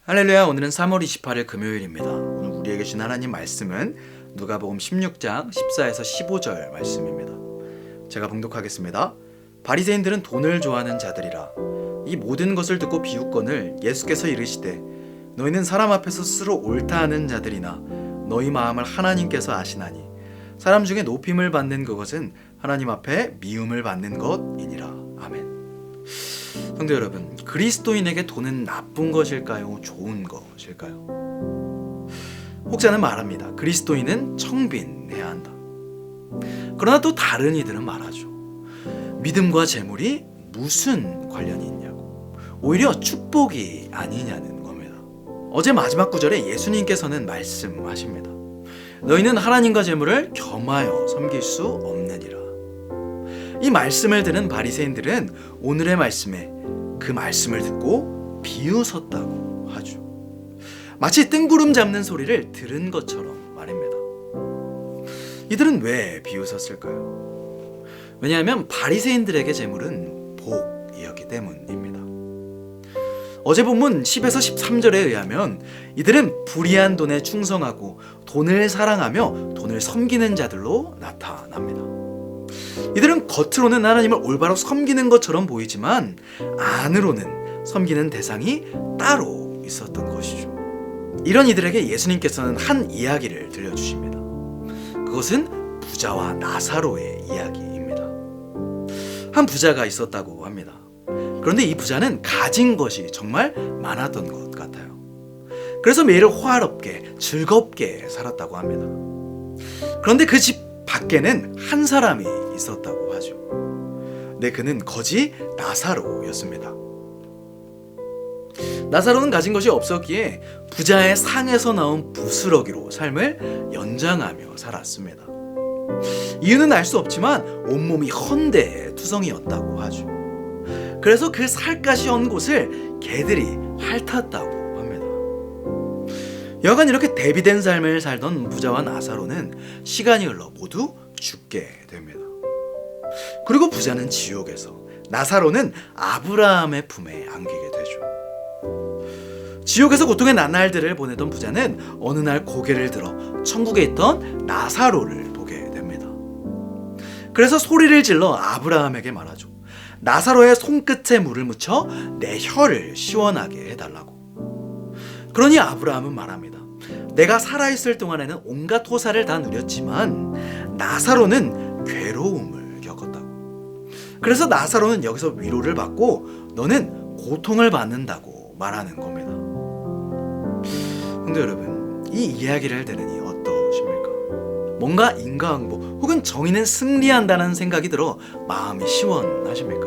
할렐루야. 오늘은 3월 28일 금요일입니다. 오늘 우리에게 주신 하나님 말씀은 누가복음 16장 14에서 15절 말씀입니다. 제가 봉독하겠습니다. 바리새인들은 돈을 좋아하는 자들이라. 이 모든 것을 듣고 비웃거늘 예수께서 이르시되 너희는 사람 앞에서 스스로 옳다 하는 자들이나 너희 마음을 하나님께서 아시나니 사람 중에 높임을 받는 그것은 하나님 앞에 미움을 받는 것이니라. 아멘. 성도 여러분, 그리스도인에게 돈은 나쁜 것일까요? 좋은 것일까요? 혹자는 말합니다. 그리스도인은 청빈해야 한다. 그러나 또 다른 이들은 말하죠. 믿음과 재물이 무슨 관련이 있냐고. 오히려 축복이 아니냐는 겁니다. 어제 마지막 구절에 예수님께서는 말씀하십니다. 너희는 하나님과 재물을 겸하여 섬길 수 없느니라. 이 말씀을 듣는 바리새인들은 오늘의 말씀에 그 말씀을 듣고 비웃었다고 하죠. 마치 뜬구름 잡는 소리를 들은 것처럼 말입니다. 이들은 왜 비웃었을까요? 왜냐하면 바리새인들에게 재물은 복이었기 때문입니다. 어제 본문 10에서 13절에 의하면 이들은 불의한 돈에 충성하고 돈을 사랑하며 돈을 섬기는 자들로 나타납니다. 이들은 겉으로는 하나님을 올바로 섬기는 것처럼 보이지만 안으로는 섬기는 대상이 따로 있었던 것이죠. 이런 이들에게 예수님께서는 한 이야기를 들려주십니다. 그것은 부자와 나사로의 이야기입니다. 한 부자가 있었다고 합니다. 그런데 이 부자는 가진 것이 정말 많았던 것 같아요. 그래서 매일 호화롭게 즐겁게 살았다고 합니다. 그런데 그 집 밖에는 한 사람이 있었다고 하죠. 네, 그는 거지 나사로였습니다. 나사로는 가진 것이 없었기에 부자의 상에서 나온 부스러기로 삶을 연장하며 살았습니다. 이유는 알 수 없지만 온몸이 헌데투성이었다고 하죠. 그래서 그 살갗이 온 곳을 개들이 핥았다고 합니다. 여간 이렇게 대비된 삶을 살던 부자와 나사로는 시간이 흘러 모두 죽게 됩니다. 그리고 부자는 지옥에서, 나사로는 아브라함의 품에 안기게 되죠. 지옥에서 고통의 나날들을 보내던 부자는 어느 날 고개를 들어 천국에 있던 나사로를 보게 됩니다. 그래서 소리를 질러 아브라함에게 말하죠. 나사로의 손끝에 물을 묻혀 내 혀를 시원하게 해달라고. 그러니 아브라함은 말합니다. 내가 살아있을 동안에는 온갖 호사를 다 누렸지만 나사로는 괴로움을 겪었다고. 그래서 나사로는 여기서 위로를 받고 너는 고통을 받는다고 말하는 겁니다. 근데 여러분, 이 이야기를 들으니 어떠십니까? 뭔가 인과응보 혹은 정의는 승리한다는 생각이 들어 마음이 시원하십니까?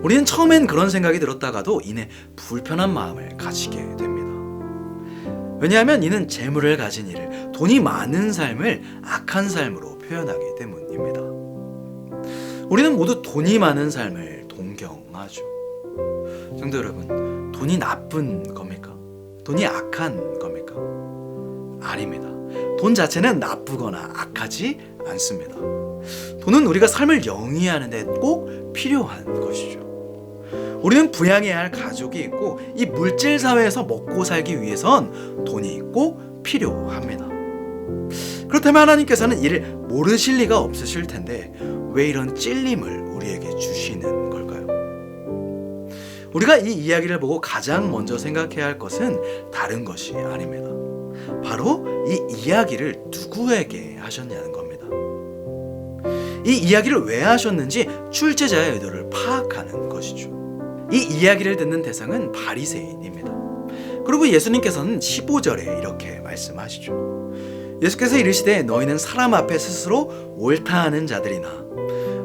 우리는 처음엔 그런 생각이 들었다가도 이내 불편한 마음을 가지게 됩니다. 왜냐하면 이는 재물을 가진 이를, 돈이 많은 삶을 악한 삶으로 표현하기 때문입니다. 우리는 모두 돈이 많은 삶을 동경하죠. 성도 여러분, 돈이 나쁜 겁니까? 돈이 악한 겁니까? 아닙니다. 돈 자체는 나쁘거나 악하지 않습니다. 돈은 우리가 삶을 영위하는 데 꼭 필요한 것이죠. 우리는 부양해야 할 가족이 있고 이 물질 사회에서 먹고 살기 위해선 돈이 꼭 필요합니다. 그렇다면 하나님께서는 이를 모르실 리가 없으실 텐데 왜 이런 찔림을 우리에게 주시는 걸까요? 우리가 이 이야기를 보고 가장 먼저 생각해야 할 것은 다른 것이 아닙니다. 바로 이 이야기를 누구에게 하셨냐는 겁니다. 이 이야기를 왜 하셨는지 출제자의 의도를 파악하는 것이죠. 이 이야기를 듣는 대상은 바리새인입니다. 그리고 예수님께서는 15절에 이렇게 말씀하시죠. 예수께서 이르시되 너희는 사람 앞에 스스로 옳다 하는 자들이나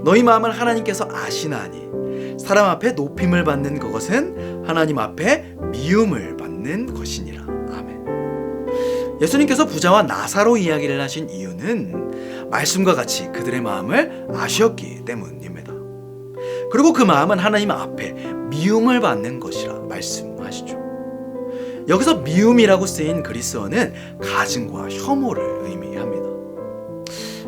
너희 마음을 하나님께서 아시나니 사람 앞에 높임을 받는 그것은 하나님 앞에 미움을 받는 것이니라. 아멘. 예수님께서 부자와 나사로 이야기를 하신 이유는 말씀과 같이 그들의 마음을 아셨기 때문입니다. 그리고 그 마음은 하나님 앞에 미움을 받는 것이라 말씀하시죠. 여기서 미움이라고 쓰인 그리스어는 가증과 혐오를 의미합니다.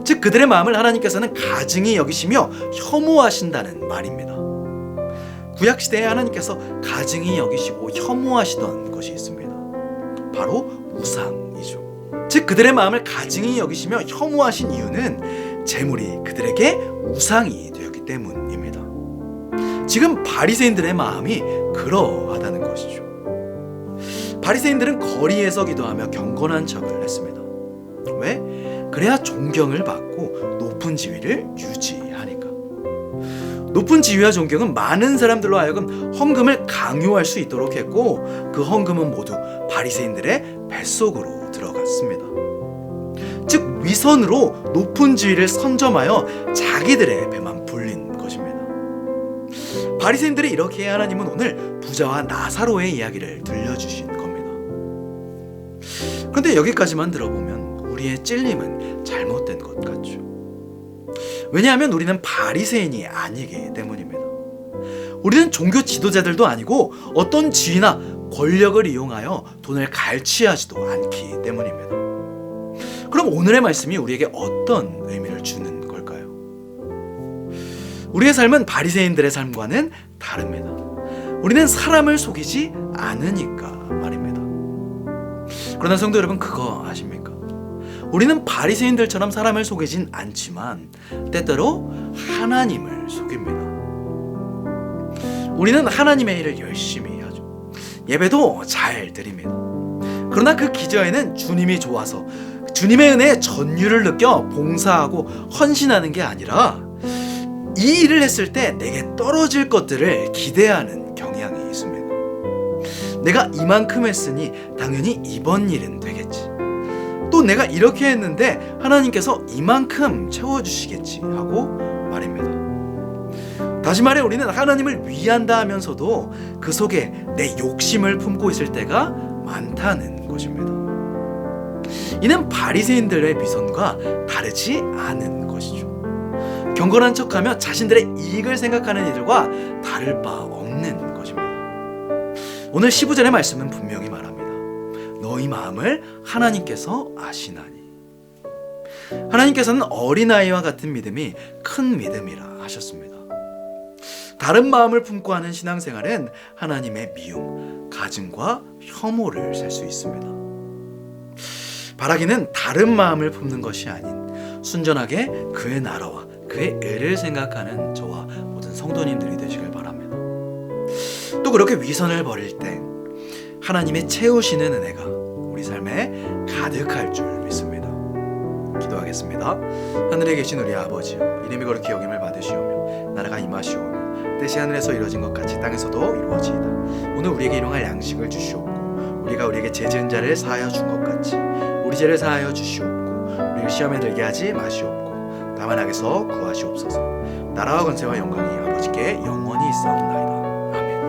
즉 그들의 마음을 하나님께서는 가증히 여기시며 혐오하신다는 말입니다. 구약시대에 하나님께서 가증히 여기시고 혐오하시던 것이 있습니다. 바로 우상이죠. 즉 그들의 마음을 가증히 여기시며 혐오하신 이유는 재물이 그들에게 우상이 되었기 때문입니다. 지금 바리새인들의 마음이 그러하다는 것이죠. 바리새인들은 거리에서 기도하며 경건한 척을 했습니다. 왜? 그래야 존경을 받고 높은 지위를 유지하니까. 높은 지위와 존경은 많은 사람들로 하여금 헌금을 강요할 수 있도록 했고, 그 헌금은 모두 바리새인들의 뱃속으로 들어갔습니다. 즉 위선으로 높은 지위를 선점하여 자기들의 배만 불린 것입니다. 바리새인들이 이렇게 하나님은 오늘 부자와 나사로의 이야기를 들려주신 겁니다. 그런데 여기까지만 들어보면 우리의 찔림은 잘못된 것 같죠. 왜냐하면 우리는 바리새인이 아니기 때문입니다. 우리는 종교 지도자들도 아니고 어떤 지위나 권력을 이용하여 돈을 갈취하지도 않기 때문입니다. 그럼 오늘의 말씀이 우리에게 어떤 의미를 주는 걸까요? 우리의 삶은 바리새인들의 삶과는 다릅니다. 우리는 사람을 속이지 않으니까 말입니다. 그러나 성도 여러분, 그거 아십니까? 우리는 바리새인들처럼 사람을 속이진 않지만 때때로 하나님을 속입니다. 우리는 하나님의 일을 열심히 하죠. 예배도 잘 드립니다. 그러나 그 기저에는 주님이 좋아서 주님의 은혜에 전율을 느껴 봉사하고 헌신하는 게 아니라 이 일을 했을 때 내게 떨어질 것들을 기대하는 경향이 있습니다. 내가 이만큼 했으니 당연히 이번 일은 되겠지. 또 내가 이렇게 했는데 하나님께서 이만큼 채워주시겠지 하고 말입니다. 다시 말해 우리는 하나님을 위한다 하면서도 그 속에 내 욕심을 품고 있을 때가 많다는 것입니다. 이는 바리새인들의 미선과 다르지 않은 것이죠. 경건한 척하며 자신들의 이익을 생각하는 이들과 다를 바 없는 것입니다. 오늘 15절의 말씀은 분명히 말합니다. 너희 마음을 하나님께서 아시나니. 하나님께서는 어린아이와 같은 믿음이 큰 믿음이라 하셨습니다. 다른 마음을 품고 하는 신앙생활은 하나님의 미움, 가증과 혐오를 살 수 있습니다. 바라기는 다른 마음을 품는 것이 아닌 순전하게 그의 나라와 그의 의를 생각하는 저와 모든 성도님들이 되시길 바랍니다. 또 그렇게 위선을 버릴 때 하나님의 채우시는 은혜가 우리 삶에 가득할 줄 믿습니다. 기도하겠습니다. 하늘에 계신 우리 아버지여, 이름이 거룩히 여김을 받으시오며 나라가 임하시오며 뜻이 하늘에서 이루어진 것 같이 땅에서도 이루어지이다. 오늘 우리에게 일용할 양식을 주시옵고 우리가 우리에게 죄 지은 자를 사하여 준 것 같이 우리 죄를 사하여 주시옵고 우리를 시험에 들게 하지 마시옵고 다만 악에서 구하시옵소서. 나라와 권세와 영광이 아버지께 영원히 있사옵나이다.